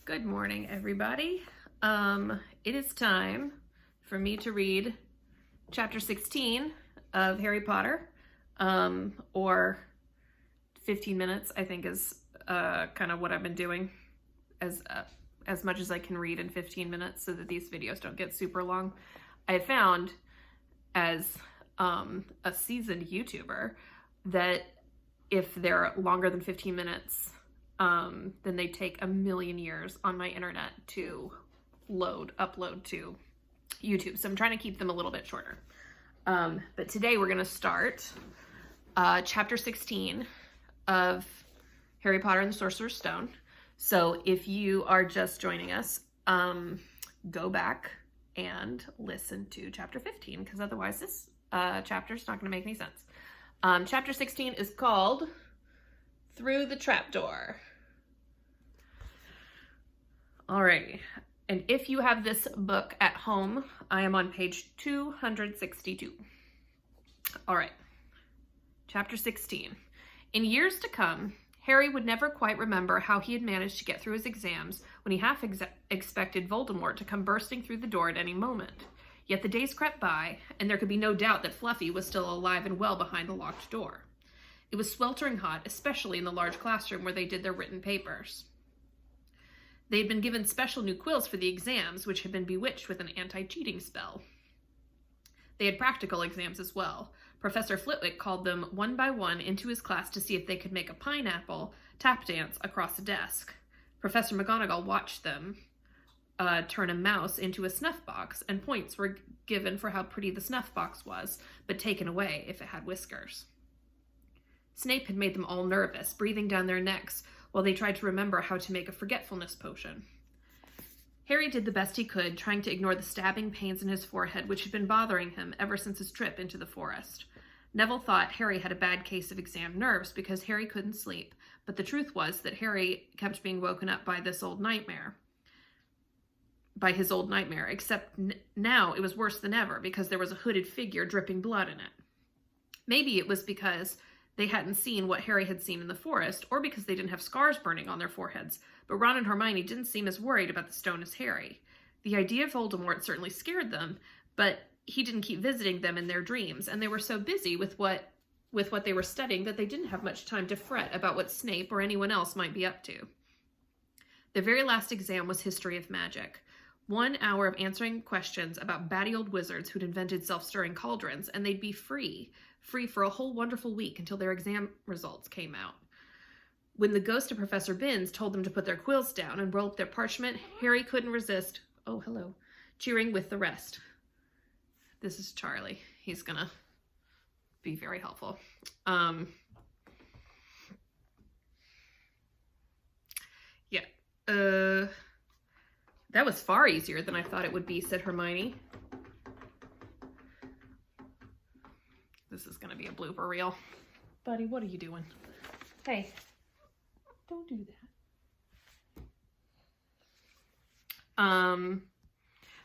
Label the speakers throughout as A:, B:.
A: Good morning, everybody. It is time for me to read chapter 16 of Harry Potter, or 15 minutes, I think is kind of what I've been doing, as much as I can read in 15 minutes so that these videos don't get super long. I found, as a seasoned YouTuber, that if they're longer than 15 minutes, then they take a million years on my internet to upload to YouTube. So I'm trying to keep them a little bit shorter. But today we're going to start chapter 16 of Harry Potter and the Sorcerer's Stone. So if you are just joining us, go back and listen to chapter 15, because otherwise this chapter is not going to make any sense. Chapter 16 is called Through the Trapdoor. Alrighty, and if you have this book at home, I am on page 262. Alright, chapter 16. In years to come, Harry would never quite remember how he had managed to get through his exams when he half expected Voldemort to come bursting through the door at any moment. Yet the days crept by, and there could be no doubt that Fluffy was still alive and well behind the locked door. It was sweltering hot, especially in the large classroom where they did their written papers. They had been given special new quills for the exams, which had been bewitched with an anti-cheating spell. They had practical exams as well. Professor Flitwick called them one by one into his class to see if they could make a pineapple tap dance across a desk. Professor McGonagall watched them turn a mouse into a snuff box, and points were given for how pretty the snuff box was, but taken away if it had whiskers. Snape had made them all nervous, breathing down their necks while they tried to remember how to make a forgetfulness potion. Harry did the best he could, trying to ignore the stabbing pains in his forehead which had been bothering him ever since his trip into the forest. Neville thought Harry had a bad case of exam nerves because Harry couldn't sleep, but the truth was that Harry kept being woken up by his old nightmare, except now it was worse than ever because there was a hooded figure dripping blood in it. Maybe it was because they hadn't seen what Harry had seen in the forest, or because they didn't have scars burning on their foreheads, but Ron and Hermione didn't seem as worried about the stone as Harry. The idea of Voldemort certainly scared them, but he didn't keep visiting them in their dreams, and they were so busy with what they were studying that they didn't have much time to fret about what Snape or anyone else might be up to. The very last exam was History of Magic. 1 hour of answering questions about batty old wizards who'd invented self-stirring cauldrons, and they'd be free for a whole wonderful week until their exam results came out. When the ghost of Professor Binns told them to put their quills down and roll up their parchment, Harry couldn't resist, oh hello, cheering with the rest. This is Charlie. He's gonna be very helpful. That was far easier than I thought it would be, said Hermione. This is going to be a blooper reel. Buddy, what are you doing? Hey, don't do that.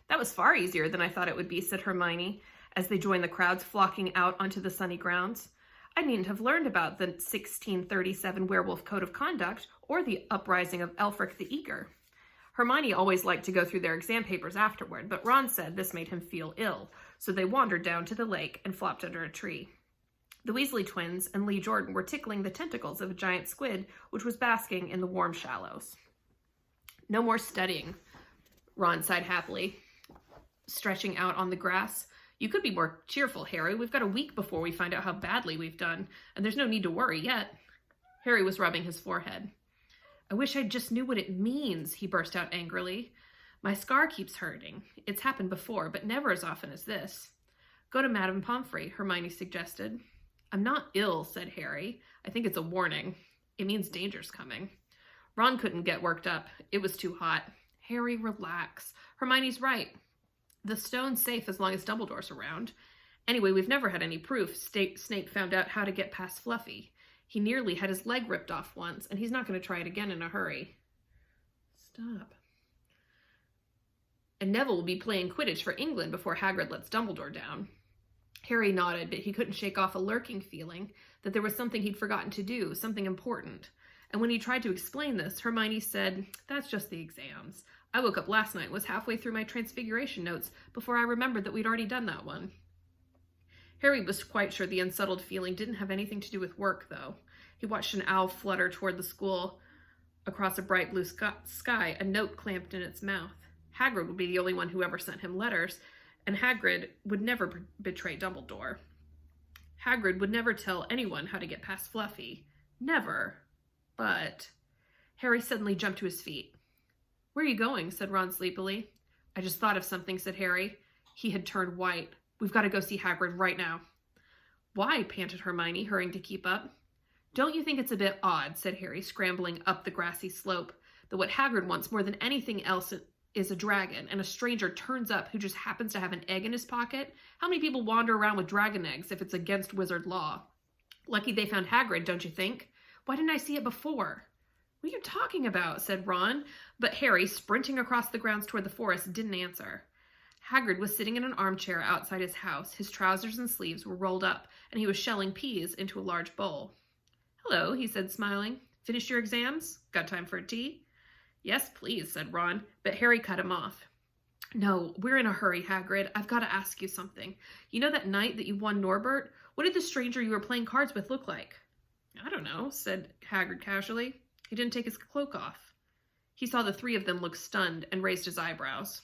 A: That was far easier than I thought it would be, said Hermione, as they joined the crowds flocking out onto the sunny grounds. I needn't have learned about the 1637 Werewolf Code of Conduct or the uprising of Elfric the Eager. Hermione always liked to go through their exam papers afterward, but Ron said this made him feel ill, so they wandered down to the lake and flopped under a tree. The Weasley twins and Lee Jordan were tickling the tentacles of a giant squid, which was basking in the warm shallows. No more studying, Ron sighed happily, stretching out on the grass. You could be more cheerful, Harry. We've got a week before we find out how badly we've done, and there's no need to worry yet. Harry was rubbing his forehead. I wish I just knew what it means, he burst out angrily. My scar keeps hurting. It's happened before, but never as often as this. Go to Madame Pomfrey, Hermione suggested. I'm not ill, said Harry. I think it's a warning. It means danger's coming. Ron couldn't get worked up. It was too hot. Harry, relax. Hermione's right. The stone's safe as long as Dumbledore's around. Anyway, we've never had any proof Snape found out how to get past Fluffy. He nearly had his leg ripped off once, and he's not going to try it again in a hurry. Stop. And Neville will be playing Quidditch for England before Hagrid lets Dumbledore down. Harry nodded, but he couldn't shake off a lurking feeling that there was something he'd forgotten to do, something important. And when he tried to explain this, Hermione said, "That's just the exams. I woke up last night and was halfway through my transfiguration notes before I remembered that we'd already done that one." Harry was quite sure the unsettled feeling didn't have anything to do with work, though. He watched an owl flutter toward the school across a bright blue sky, a note clamped in its mouth. Hagrid would be the only one who ever sent him letters, and Hagrid would never betray Dumbledore. Hagrid would never tell anyone how to get past Fluffy. Never. But Harry suddenly jumped to his feet. "Where are you going?" said Ron sleepily. "I just thought of something," said Harry. He had turned white. "We've got to go see Hagrid right now." "Why?" panted Hermione, hurrying to keep up. "Don't you think it's a bit odd," said Harry, scrambling up the grassy slope, "that what Hagrid wants more than anything else is a dragon, and a stranger turns up who just happens to have an egg in his pocket? How many people wander around with dragon eggs if it's against wizard law? Lucky they found Hagrid, don't you think? Why didn't I see it before?" "What are you talking about?" said Ron, but Harry, sprinting across the grounds toward the forest, didn't answer. Hagrid was sitting in an armchair outside his house. His trousers and sleeves were rolled up, and he was shelling peas into a large bowl. "Hello," he said, smiling. "Finished your exams? Got time for a tea?" "Yes, please," said Ron, but Harry cut him off. "No, we're in a hurry, Hagrid. I've got to ask you something. You know that night that you won Norbert? What did the stranger you were playing cards with look like?" "I don't know," said Hagrid casually. He didn't take his cloak off. He saw the three of them look stunned and raised his eyebrows.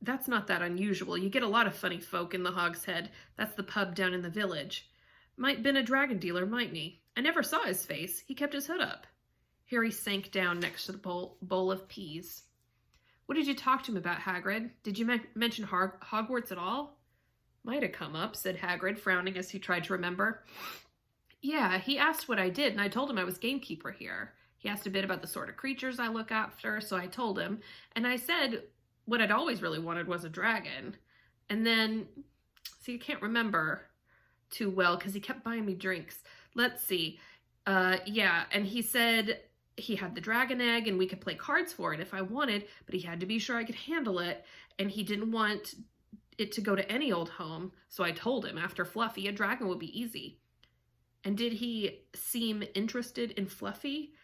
A: "That's not that unusual. You get a lot of funny folk in the Hog's Head. That's the pub down in the village. Might been a dragon dealer, mightn't he? I never saw his face. He kept his hood up." Harry sank down next to the bowl of peas. "What did you talk to him about, Hagrid? Did you mention Hogwarts at all?" "Might have come up," said Hagrid, frowning as he tried to remember. "Yeah, he asked what I did, and I told him I was gamekeeper here. He asked a bit about the sort of creatures I look after, so I told him, and I said what I'd always really wanted was a dragon. And then, see, I can't remember too well because he kept buying me drinks. Let's see. Yeah, and he said he had the dragon egg and we could play cards for it if I wanted, but he had to be sure I could handle it, and he didn't want it to go to any old home, so I told him after Fluffy, a dragon would be easy." "And did he seem interested in Fluffy?"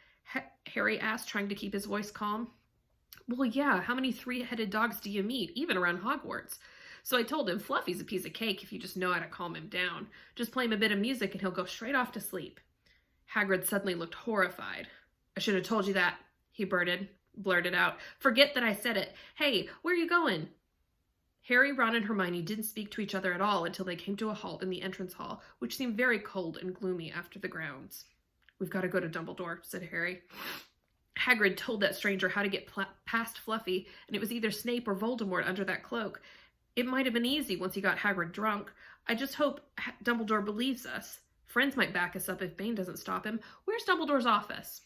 A: Harry asked, trying to keep his voice calm. "Well, yeah, how many three-headed dogs do you meet, even around Hogwarts? So I told him Fluffy's a piece of cake if you just know how to calm him down. Just play him a bit of music and he'll go straight off to sleep." Hagrid suddenly looked horrified. "I should have told you that," he blurted out. "Forget that I said it. Hey, where are you going?" Harry, Ron, and Hermione didn't speak to each other at all until they came to a halt in the entrance hall, which seemed very cold and gloomy after the grounds. "We've got to go to Dumbledore," said Harry. Hagrid told that stranger how to get past Fluffy, and it was either Snape or Voldemort under that cloak. It might have been easy once he got Hagrid drunk. I just hope Dumbledore believes us. Friends might back us up if Bane doesn't stop him. Where's Dumbledore's office?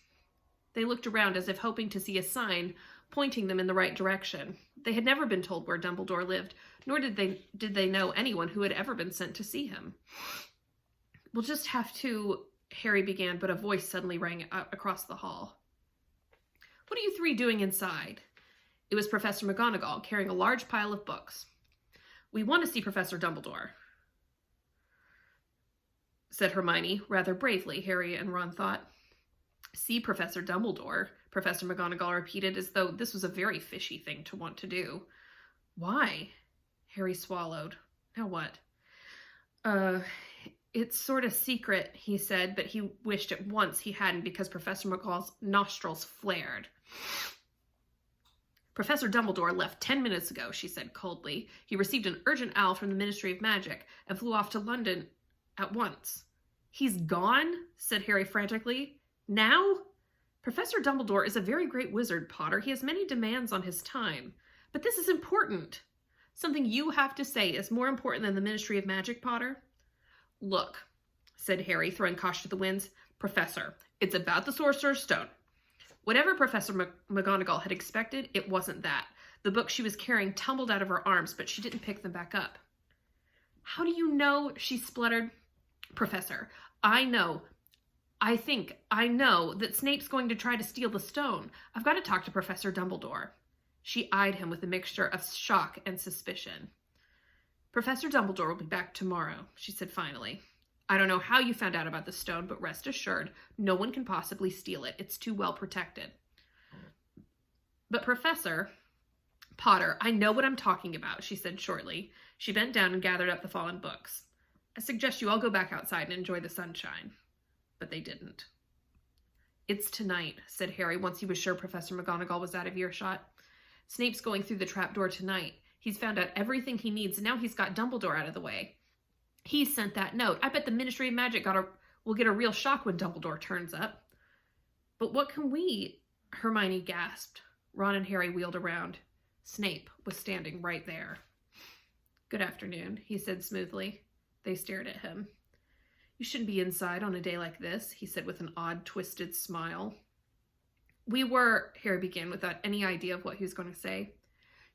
A: They looked around as if hoping to see a sign pointing them in the right direction. They had never been told where Dumbledore lived, nor did they know anyone who had ever been sent to see him. "We'll just have to," Harry began, but a voice suddenly rang across the hall. "What are you three doing inside?" It was Professor McGonagall, carrying a large pile of books. "We want to see Professor Dumbledore," said Hermione, rather bravely, Harry and Ron thought. "See Professor Dumbledore," Professor McGonagall repeated, as though this was a very fishy thing to want to do. "Why?" Harry swallowed. "Now what?" It's sort of secret," he said, but he wished at once he hadn't because Professor McGonagall's nostrils flared. "Professor Dumbledore left 10 minutes ago," she said coldly. "He received an urgent owl from the Ministry of Magic and flew off to London at once." "He's gone?" said Harry frantically. "Now?" "Professor Dumbledore is a very great wizard, Potter. He has many demands on his time. But this is important. Something you have to say is more important than the Ministry of Magic, Potter." "Look," said Harry, throwing caution to the winds. "Professor, it's about the Sorcerer's Stone." Whatever Professor McGonagall had expected, it wasn't that. The books she was carrying tumbled out of her arms, but she didn't pick them back up. "How do you know?" she spluttered. "Professor, I know that Snape's going to try to steal the stone. I've got to talk to Professor Dumbledore." She eyed him with a mixture of shock and suspicion. "Professor Dumbledore will be back tomorrow," she said finally. I don't know how you found out about the stone, but rest assured, no one can possibly steal it. It's too well protected. But Professor Potter, I know what I'm talking about, she said shortly. She bent down and gathered up the fallen books. I suggest you all go back outside and enjoy the sunshine. But they didn't. It's tonight, said Harry once he was sure Professor McGonagall was out of earshot. Snape's going through the trapdoor tonight. He's found out everything he needs, and now he's got Dumbledore out of the way. He sent that note. I bet the Ministry of Magic will get a real shock when Dumbledore turns up. But what can we? Hermione gasped. Ron and Harry wheeled around. Snape was standing right there. Good afternoon, he said smoothly. They stared at him. You shouldn't be inside on a day like this, he said with an odd, twisted smile. Harry began without any idea of what he was going to say.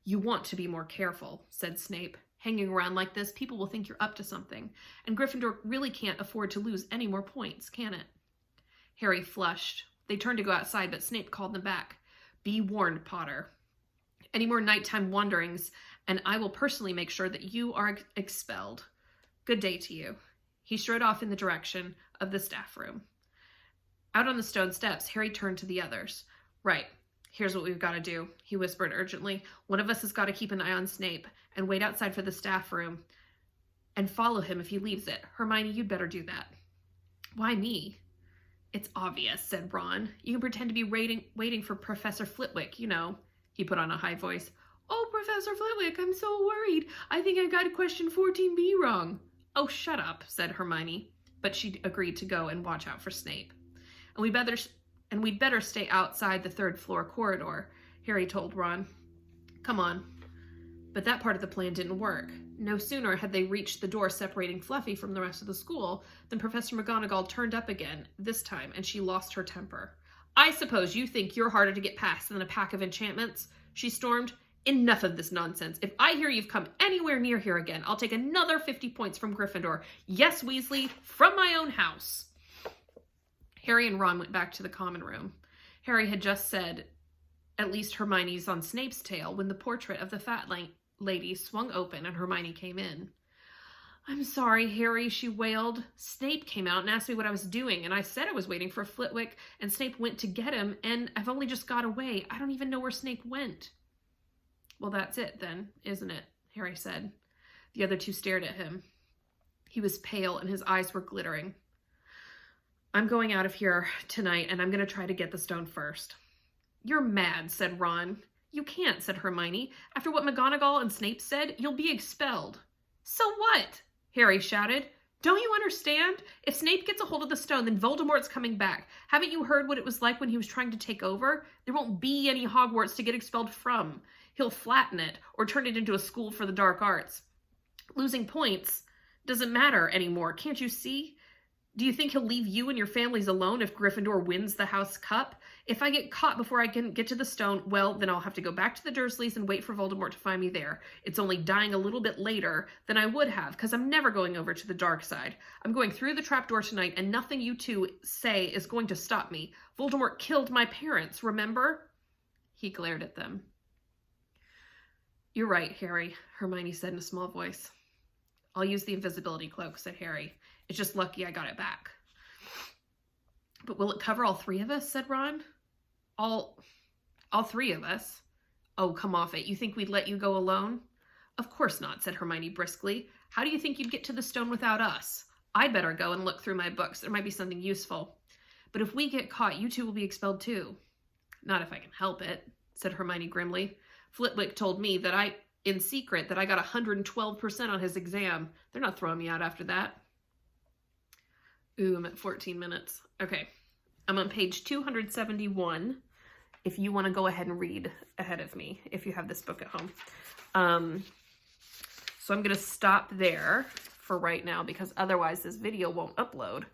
A: You want to be more careful, said Snape. Hanging around like this, people will think you're up to something, and Gryffindor really can't afford to lose any more points, can it? Harry flushed. They turned to go outside, but Snape called them back. Be warned, Potter. Any more nighttime wanderings, and I will personally make sure that you are expelled. Good day to you. He strode off in the direction of the staff room. Out on the stone steps, Harry turned to the others. Right, here's what we've got to do, he whispered urgently. One of us has got to keep an eye on Snape and wait outside for the staff room and follow him if he leaves it. Hermione, you'd better do that. Why me? It's obvious, said Ron. You can pretend to be waiting for Professor Flitwick, you know. He put on a high voice. Oh, Professor Flitwick, I'm so worried. I think I got question 14B wrong. Oh, shut up, said Hermione. But she agreed to go and watch out for Snape. And we'd better stay outside the third floor corridor, Harry told Ron. Come on. But that part of the plan didn't work. No sooner had they reached the door separating Fluffy from the rest of the school than Professor McGonagall turned up again, this time, and she lost her temper. I suppose you think you're harder to get past than a pack of enchantments, she stormed. Enough of this nonsense. If I hear you've come anywhere near here again, I'll take another 50 points from Gryffindor. Yes, Weasley, from my own house. Harry and Ron went back to the common room. Harry had just said, at least Hermione's on Snape's tail, when the portrait of the fat lady swung open and Hermione came in. I'm sorry, Harry, she wailed. Snape came out and asked me what I was doing, and I said I was waiting for Flitwick, and Snape went to get him, and I've only just got away. I don't even know where Snape went. Well, that's it then, isn't it? Harry said. The other two stared at him. He was pale and his eyes were glittering. I'm going out of here tonight, and I'm going to try to get the stone first. You're mad, said Ron. You can't, said Hermione. After what McGonagall and Snape said, you'll be expelled. So what? Harry shouted. Don't you understand? If Snape gets a hold of the stone, then Voldemort's coming back. Haven't you heard what it was like when he was trying to take over? There won't be any Hogwarts to get expelled from. He'll flatten it or turn it into a school for the dark arts. Losing points doesn't matter anymore, can't you see? Do you think he'll leave you and your families alone if Gryffindor wins the House Cup? If I get caught before I can get to the stone, well, then I'll have to go back to the Dursleys and wait for Voldemort to find me there. It's only dying a little bit later than I would have, because I'm never going over to the dark side. I'm going through the trapdoor tonight, and nothing you two say is going to stop me. Voldemort killed my parents, remember? He glared at them. You're right, Harry, Hermione said in a small voice. I'll use the invisibility cloak, said Harry. It's just lucky I got it back. But will it cover all three of us, said Ron. All three of us? Oh, come off it. You think we'd let you go alone? Of course not, said Hermione briskly. How do you think you'd get to the stone without us? I'd better go and look through my books. There might be something useful. But if we get caught, you two will be expelled too. Not if I can help it, said Hermione grimly. Flitwick told me that in secret, that I got 112% on his exam. They're not throwing me out after that. Ooh, I'm at 14 minutes. Okay, I'm on page 271. If you want to go ahead and read ahead of me, if you have this book at home. So I'm going to stop there for right now because otherwise this video won't upload.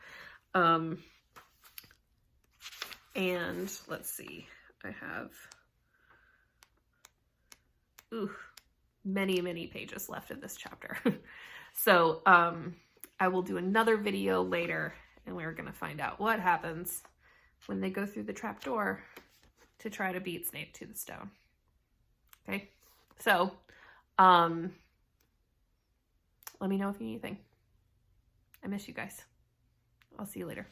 A: And let's see, I have, many pages left in this chapter. So I will do another video later and we're going to find out what happens when they go through the trapdoor to try to beat Snape to the stone. Okay, so let me know if you need anything. I miss you guys. I'll see you later.